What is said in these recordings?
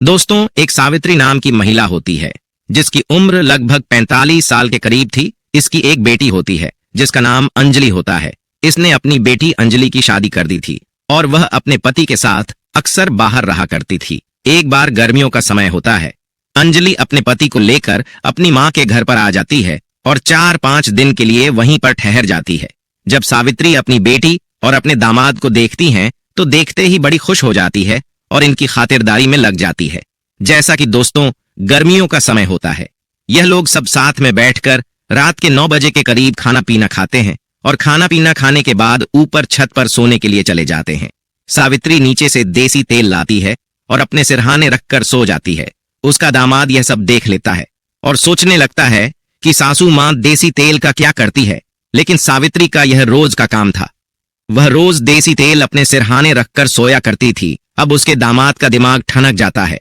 दोस्तों, एक सावित्री नाम की महिला होती है जिसकी उम्र लगभग 45 साल के करीब थी। इसकी एक बेटी होती है जिसका नाम अंजलि होता है। इसने अपनी बेटी अंजलि की शादी कर दी थी और वह अपने पति के साथ अक्सर बाहर रहा करती थी। एक बार गर्मियों का समय होता है। अंजलि अपने पति को लेकर अपनी माँ के घर पर आ जाती है और 4-5 दिन के लिए वहीं पर ठहर जाती है। जब सावित्री अपनी बेटी और अपने दामाद को देखती हैं तो देखते ही बड़ी खुश हो जाती है और इनकी खातिरदारी में लग जाती है। जैसा कि दोस्तों, गर्मियों का समय होता है, यह लोग सब साथ में बैठकर रात के 9 बजे के करीब खाना पीना खाते हैं और खाना पीना खाने के बाद ऊपर छत पर सोने के लिए चले जाते हैं। सावित्री नीचे से देसी तेल लाती है और अपने सिरहाने रखकर सो जाती है। उसका दामाद यह सब देख लेता है और सोचने लगता है कि सासू माँ देसी तेल का क्या करती है, लेकिन सावित्री का यह रोज का काम था। वह रोज देसी तेल अपने सिरहाने रखकर सोया करती थी। अब उसके दामाद का दिमाग ठनक जाता है।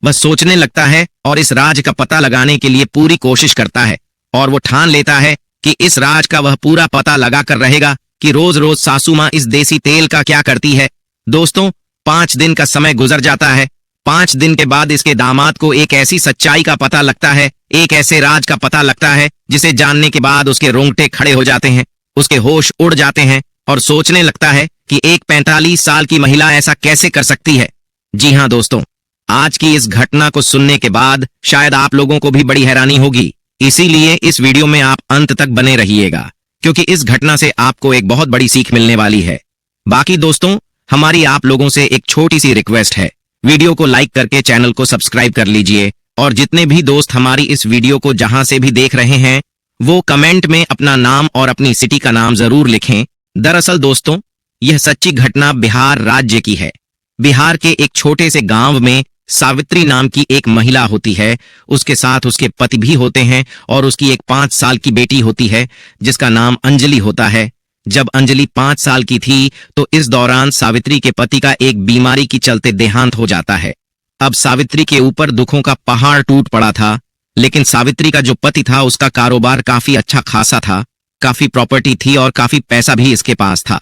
वह सोचने लगता है और इस राज का पता लगाने के लिए पूरी कोशिश करता है और वो ठान लेता है कि इस राज का वह पूरा पता लगाकर रहेगा कि रोज रोज सासू माँ इस देसी तेल का क्या करती है। दोस्तों, 5 दिन का समय गुजर जाता है। 5 दिन के बाद इसके दामाद को एक ऐसी सच्चाई का पता लगता है, एक ऐसे राज का पता लगता है जिसे जानने के बाद उसके रोंगटे खड़े हो जाते हैं, उसके होश उड़ जाते हैं और सोचने लगता है कि एक 45 साल की महिला ऐसा कैसे कर सकती है। जी हाँ दोस्तों, आज की इस घटना को सुनने के बाद शायद आप लोगों को भी बड़ी हैरानी होगी। इसीलिए इस वीडियो में आप अंत तक बने रहिएगा, क्योंकि इस घटना से आपको एक बहुत बड़ी सीख मिलने वाली है। बाकी दोस्तों, हमारी आप लोगों से एक छोटी सी रिक्वेस्ट है, वीडियो को लाइक करके चैनल को सब्सक्राइब कर लीजिए और जितने भी दोस्त हमारी इस वीडियो को जहां से भी देख रहे हैं वो कमेंट में अपना नाम और अपनी सिटी का नाम जरूर लिखें। दरअसल दोस्तों, यह सच्ची घटना बिहार राज्य की है। बिहार के एक छोटे से गांव में सावित्री नाम की एक महिला होती है। उसके साथ उसके पति भी होते हैं और उसकी एक 5 साल की बेटी होती है जिसका नाम अंजलि होता है। जब अंजलि 5 साल की थी तो इस दौरान सावित्री के पति का एक बीमारी की चलते देहांत हो जाता है। अब सावित्री के ऊपर दुखों का पहाड़ टूट पड़ा था, लेकिन सावित्री का जो पति था उसका कारोबार काफी अच्छा खासा था, काफी प्रॉपर्टी थी और काफी पैसा भी इसके पास था।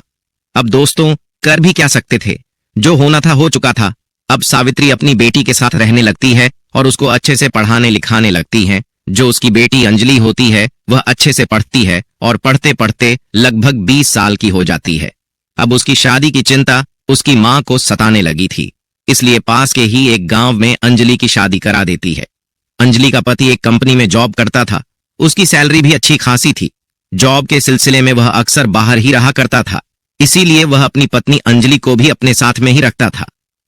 अब दोस्तों, कर भी क्या सकते थे, जो होना था हो चुका था। अब सावित्री अपनी बेटी के साथ रहने लगती है और उसको अच्छे से पढ़ाने लिखाने लगती है। जो उसकी बेटी अंजलि होती है वह अच्छे से पढ़ती है और पढ़ते पढ़ते लगभग 20 साल की हो जाती है। अब उसकी शादी की चिंता उसकी माँ को सताने लगी थी, इसलिए पास के ही एक गांव में अंजलि की शादी करा देती है। अंजलि का पति एक कंपनी में जॉब करता था, उसकी सैलरी भी अच्छी खासी थी। जॉब के सिलसिले में वह अक्सर बाहर ही रहा करता था, इसीलिए वह अपनी पत्नी अंजलि को भी अपने साथ में ही रखता था।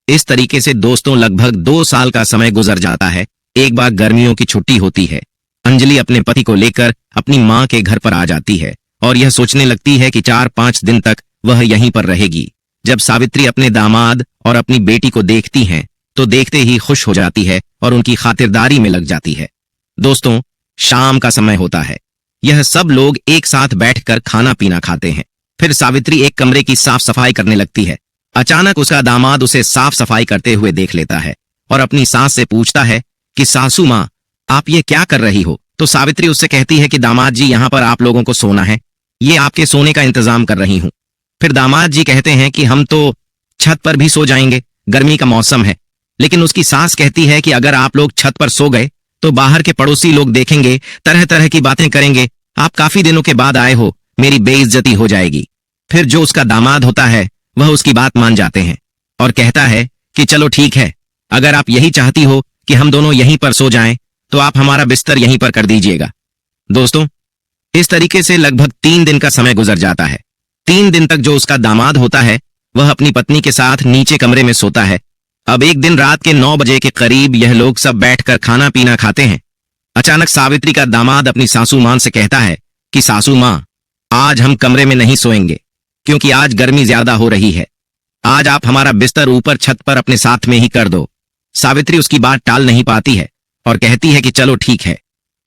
इस तरीके से दोस्तों लगभग 2 साल का समय गुजर जाता है। एक बार गर्मियों की छुट्टी होती है। अंजलि अपने पति को लेकर अपनी माँ के घर पर आ जाती है और यह सोचने लगती है कि 4-5 दिन तक वह यहीं पर रहेगी। जब सावित्री अपने दामाद और अपनी बेटी को देखती हैं तो देखते ही खुश हो जाती है और उनकी खातिरदारी में लग जाती है। दोस्तों, शाम का समय होता है। यह सब लोग एक साथ बैठकर खाना पीना खाते हैं। फिर सावित्री एक कमरे की साफ सफाई करने लगती है। अचानक उसका दामाद उसे साफ सफाई करते हुए देख लेता है और अपनी सास से पूछता है कि सासू माँ, आप ये क्या कर रही हो? तो सावित्री उससे कहती है कि दामाद जी, यहाँ पर आप लोगों को सोना है, ये आपके सोने का इंतजाम कर रही हूँ। फिर दामाद जी कहते हैं कि हम तो छत पर भी सो जाएंगे, गर्मी का मौसम है। लेकिन उसकी सास कहती है कि अगर आप लोग छत पर सो गए तो बाहर के पड़ोसी लोग देखेंगे, तरह तरह की बातें करेंगे, आप काफी दिनों के बाद आए हो, मेरी बेइज्जती हो जाएगी। फिर जो उसका दामाद होता है वह उसकी बात मान जाते हैं और कहता है कि चलो ठीक है, अगर आप यही चाहती हो कि हम दोनों यहीं पर सो जाएं तो आप हमारा बिस्तर यहीं पर कर दीजिएगा। दोस्तों, इस तरीके से लगभग 3 दिन का समय गुजर जाता है। 3 दिन तक जो उसका दामाद होता है वह अपनी पत्नी के साथ नीचे कमरे में सोता है। अब एक दिन रात के 9 बजे के करीब यह लोग सब बैठकर खाना पीना खाते हैं। अचानक सावित्री का दामाद अपनी सासू माँ से कहता है कि सासू माँ, आज हम कमरे में नहीं सोएंगे क्योंकि आज गर्मी ज्यादा हो रही है। आज आप हमारा बिस्तर ऊपर छत पर अपने साथ में ही कर दो। सावित्री उसकी बात टाल नहीं पाती है और कहती है कि चलो ठीक है,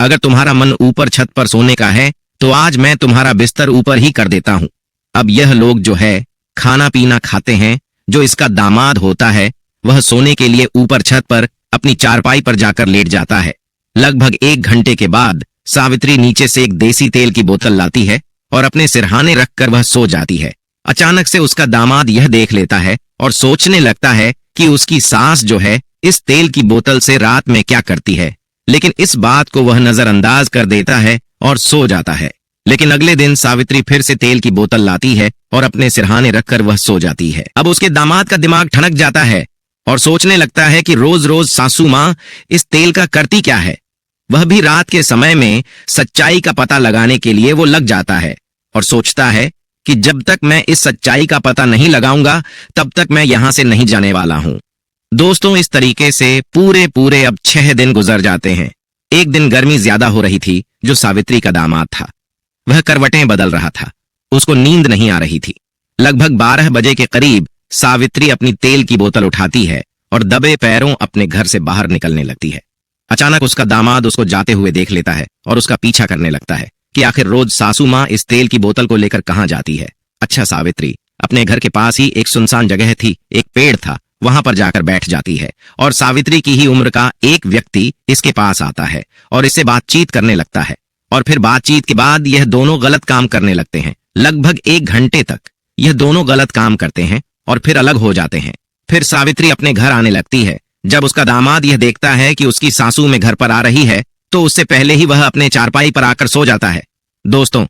अगर तुम्हारा मन ऊपर छत पर सोने का है तो आज मैं तुम्हारा बिस्तर ऊपर ही कर देता हूँ। अब यह लोग जो है खाना पीना खाते हैं। जो इसका दामाद होता है वह सोने के लिए ऊपर छत पर अपनी चारपाई पर जाकर लेट जाता है। लगभग 1 घंटे के बाद सावित्री नीचे से एक देसी तेल की बोतल लाती है और अपने सिरहाने रखकर वह सो जाती है। अचानक से उसका दामाद यह देख लेता है और सोचने लगता है कि उसकी सास जो है इस तेल की बोतल से रात में क्या करती है, लेकिन इस बात को वह नजरअंदाज कर देता है और सो जाता है। लेकिन अगले दिन सावित्री फिर से तेल की बोतल लाती है और अपने सिरहाने रखकर वह सो जाती है। अब उसके दामाद का दिमाग ठनक जाता है और सोचने लगता है कि रोज रोज सासू माँ इस तेल का करती क्या है। वह भी रात के समय में सच्चाई का पता लगाने के लिए वो लग जाता है और सोचता है कि जब तक मैं इस सच्चाई का पता नहीं लगाऊंगा तब तक मैं यहां से नहीं जाने वाला हूं। दोस्तों, इस तरीके से पूरे अब 6 दिन गुजर जाते हैं। एक दिन गर्मी ज्यादा हो रही थी। जो सावित्री का दामाद था वह करवटें बदल रहा था। उसको नींद नहीं आ रही थी। लगभग 12 बजे के करीब सावित्री अपनी तेल की बोतल उठाती है और दबे पैरों अपने घर से बाहर निकलने लगती है। अचानक उसका दामाद उसको जाते हुए देख लेता है और उसका पीछा करने लगता है कि आखिर रोज सासू माँ इस तेल की बोतल को लेकर कहाँ जाती है। अच्छा, सावित्री अपने घर के पास ही एक सुनसान जगह थी, एक पेड़ था, वहां पर जाकर बैठ जाती है और सावित्री की ही उम्र का एक व्यक्ति इसके पास आता है और इससे बातचीत करने लगता है। और फिर बातचीत के बाद यह दोनों गलत काम करने लगते हैं। लगभग 1 घंटे तक यह दोनों गलत काम करते हैं और फिर अलग हो जाते हैं। फिर सावित्री अपने घर आने लगती है। जब उसका दामाद यह देखता है कि उसकी सासू में घर पर आ रही है तो उससे पहले ही वह अपने चारपाई पर आकर सो जाता है। दोस्तों,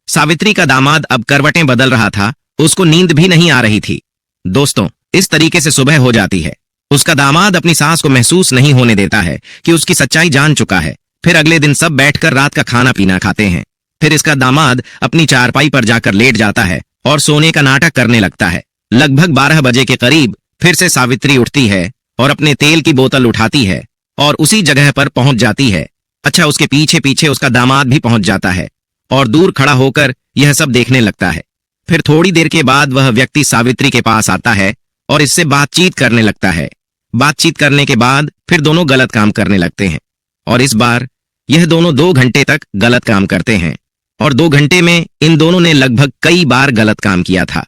सावित्री का दामाद अब करवटें बदल रहा था। उसको नींद भी नहीं आ रही थी। दोस्तों, इस तरीके से सुबह हो जाती है। उसका दामाद अपनी सास को महसूस नहीं होने देता है कि उसकी सच्चाई जान चुका है। फिर अगले दिन सब बैठकर रात का खाना पीना खाते हैं। फिर इसका दामाद अपनी चारपाई पर जाकर लेट जाता है और सोने का नाटक करने लगता है। लगभग 12 बजे के करीब फिर से सावित्री उठती है और अपने तेल की बोतल उठाती है और उसी जगह पर पहुंच जाती है। अच्छा, उसके पीछे पीछे उसका दामाद भी पहुंच जाता है और दूर खड़ा होकर यह सब देखने लगता है। फिर थोड़ी देर के बाद वह व्यक्ति सावित्री के पास आता है और इससे बातचीत करने लगता है। बातचीत करने के बाद फिर दोनों गलत काम करने लगते हैं और इस बार यह दोनों 2 घंटे तक गलत काम करते हैं और 2 घंटे में इन दोनों ने लगभग कई बार गलत काम किया था।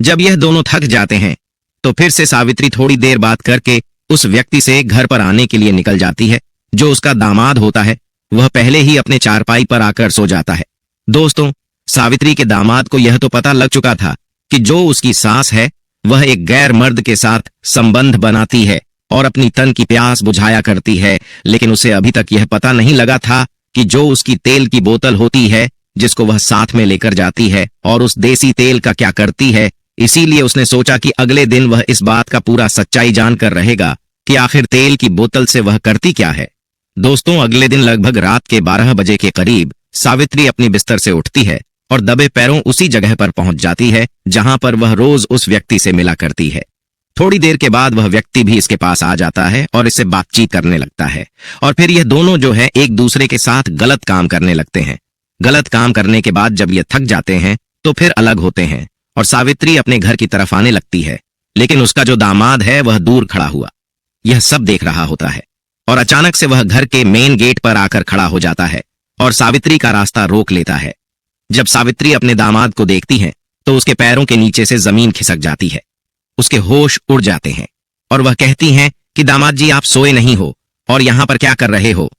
जब यह दोनों थक जाते हैं तो फिर से सावित्री थोड़ी देर बात करके उस व्यक्ति से घर पर आने के लिए निकल जाती है। जो उसका दामाद होता है वह पहले ही अपने चारपाई पर आकर सो जाता है। दोस्तों, सावित्री के दामाद को यह तो पता लग चुका था कि जो उसकी सास है वह एक गैर मर्द के साथ संबंध बनाती है और अपनी तन की प्यास बुझाया करती है, लेकिन उसे अभी तक यह पता नहीं लगा था कि जो उसकी तेल की बोतल होती है जिसको वह साथ में लेकर जाती है और उस देसी तेल का क्या करती है। इसीलिए उसने सोचा कि अगले दिन वह इस बात का पूरा सच्चाई जानकर रहेगा कि आखिर तेल की बोतल से वह करती क्या है। दोस्तों, अगले दिन लगभग रात के 12 बजे के करीब सावित्री अपनी बिस्तर से उठती है और दबे पैरों उसी जगह पर पहुंच जाती है जहां पर वह रोज उस व्यक्ति से मिला करती है। थोड़ी देर के बाद वह व्यक्ति भी इसके पास आ जाता है और इससे बातचीत करने लगता है और फिर यह दोनों जो है एक दूसरे के साथ गलत काम करने लगते हैं। गलत काम करने के बाद जब ये थक जाते हैं तो फिर अलग होते हैं और सावित्री अपने घर की तरफ आने लगती है, लेकिन उसका जो दामाद है वह दूर खड़ा हुआ यह सब देख रहा होता है और अचानक से वह घर के मेन गेट पर आकर खड़ा हो जाता है और सावित्री का रास्ता रोक लेता है। जब सावित्री अपने दामाद को देखती है तो उसके पैरों के नीचे से जमीन खिसक जाती है। उसके होश उड़ जाते हैं और वह कहती हैं कि दामाद जी, आप सोए नहीं हो और यहां पर क्या कर रहे हो।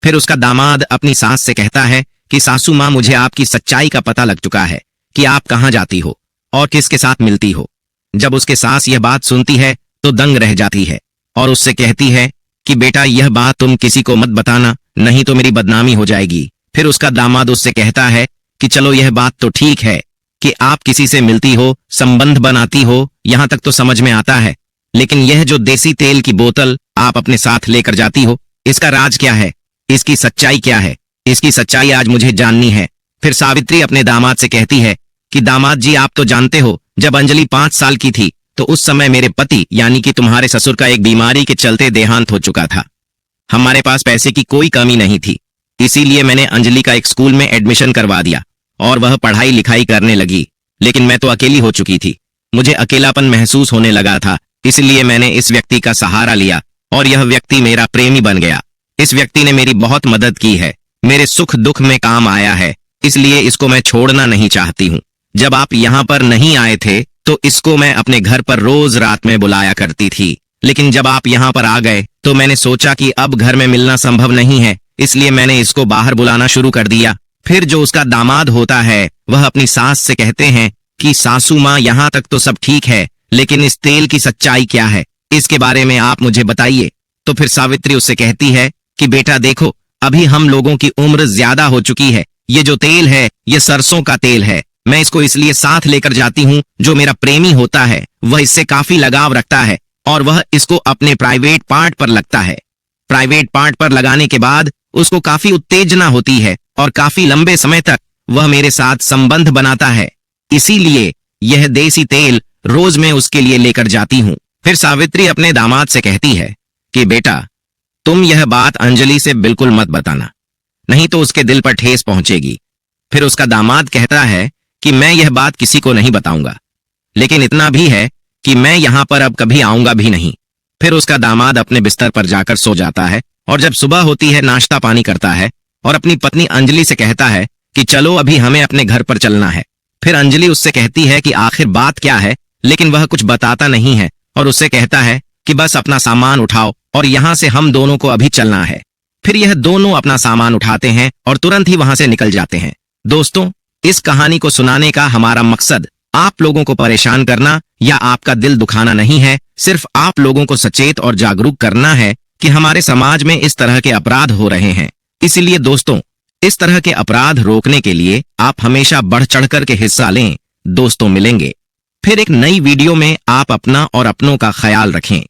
फिर उसका दामाद अपनी सास से कहता है कि सासू माँ, मुझे आपकी सच्चाई का पता लग चुका है कि आप कहाँ जाती हो और किसके साथ मिलती हो। जब उसके सास यह बात सुनती है तो दंग रह जाती है और उससे कहती है कि बेटा, यह बात तुम किसी को मत बताना, नहीं तो मेरी बदनामी हो जाएगी। फिर उसका दामाद उससे कहता है कि चलो, यह बात तो ठीक है कि आप किसी से मिलती हो, संबंध बनाती हो, यहां तक तो समझ में आता है, लेकिन यह जो देसी तेल की बोतल आप अपने साथ लेकर जाती हो, इसका राज क्या है, इसकी सच्चाई क्या है, इसकी सच्चाई आज मुझे जाननी है। फिर सावित्री अपने दामाद से कहती है कि दामाद जी, आप तो जानते हो, जब अंजलि 5 साल की थी तो उस समय मेरे पति यानी कि तुम्हारे ससुर का एक बीमारी के चलते देहांत हो चुका था। हमारे पास पैसे की कोई कमी नहीं थी, इसीलिए मैंने अंजलि का एक स्कूल में एडमिशन करवा दिया और वह पढ़ाई लिखाई करने लगी। लेकिन मैं तो अकेली हो चुकी थी, मुझे अकेलापन महसूस होने लगा था, इसलिए मैंने इस व्यक्ति का सहारा लिया और यह व्यक्ति मेरा प्रेमी बन गया। इस व्यक्ति ने मेरी बहुत मदद की है, मेरे सुख दुख में काम आया है, इसलिए इसको मैं छोड़ना नहीं चाहती हूँ। जब आप यहाँ पर नहीं आए थे तो इसको मैं अपने घर पर रोज रात में बुलाया करती थी, लेकिन जब आप यहाँ पर आ गए तो मैंने सोचा कि अब घर में मिलना संभव नहीं है, इसलिए मैंने इसको बाहर बुलाना शुरू कर दिया। फिर जो उसका दामाद होता है वह अपनी सास से कहते हैं कि सासू माँ, यहाँ तक तो सब ठीक है, लेकिन इस तेल की सच्चाई क्या है, इसके बारे में आप मुझे बताइए। तो फिर सावित्री उससे कहती है कि बेटा देखो, अभी हम लोगों की उम्र ज्यादा हो चुकी है। ये जो तेल है ये सरसों का तेल है। मैं इसको इसलिए साथ लेकर जाती हूँ, जो मेरा प्रेमी होता है वह इससे काफी लगाव रखता है और वह इसको अपने प्राइवेट पार्ट पर लगता है। प्राइवेट पार्ट पर लगाने के बाद उसको काफी उत्तेजना होती है और काफी लंबे समय तक वह मेरे साथ संबंध बनाता है। इसीलिए यह देसी तेल रोज मैं उसके लिए लेकर जाती हूँ। फिर सावित्री अपने दामाद से कहती है कि बेटा, तुम यह बात अंजलि से बिल्कुल मत बताना, नहीं तो उसके दिल पर ठेस पहुंचेगी। फिर उसका दामाद कहता है कि मैं यह बात किसी को नहीं बताऊंगा, लेकिन इतना भी है कि मैं यहां पर अब कभी आऊंगा भी नहीं। फिर उसका दामाद अपने बिस्तर पर जाकर सो जाता है और जब सुबह होती है नाश्ता पानी करता है और अपनी पत्नी अंजलि से कहता है कि चलो अभी हमें अपने घर पर चलना है। फिर अंजलि उससे कहती है कि आखिर बात क्या है, लेकिन वह कुछ बताता नहीं है और उससे कहता है कि बस अपना सामान उठाओ और यहाँ से हम दोनों को अभी चलना है। फिर यह दोनों अपना सामान उठाते हैं और तुरंत ही वहां से निकल जाते हैं। दोस्तों, इस कहानी को सुनाने का हमारा मकसद आप लोगों को परेशान करना या आपका दिल दुखाना नहीं है, सिर्फ आप लोगों को सचेत और जागरूक करना है कि हमारे समाज में इस तरह के अपराध हो रहे हैं। इसलिए दोस्तों, इस तरह के अपराध रोकने के लिए आप हमेशा बढ़ चढ़कर के हिस्सा लें। दोस्तों, मिलेंगे फिर एक नई वीडियो में। आप अपना और अपनों का ख्याल रखें।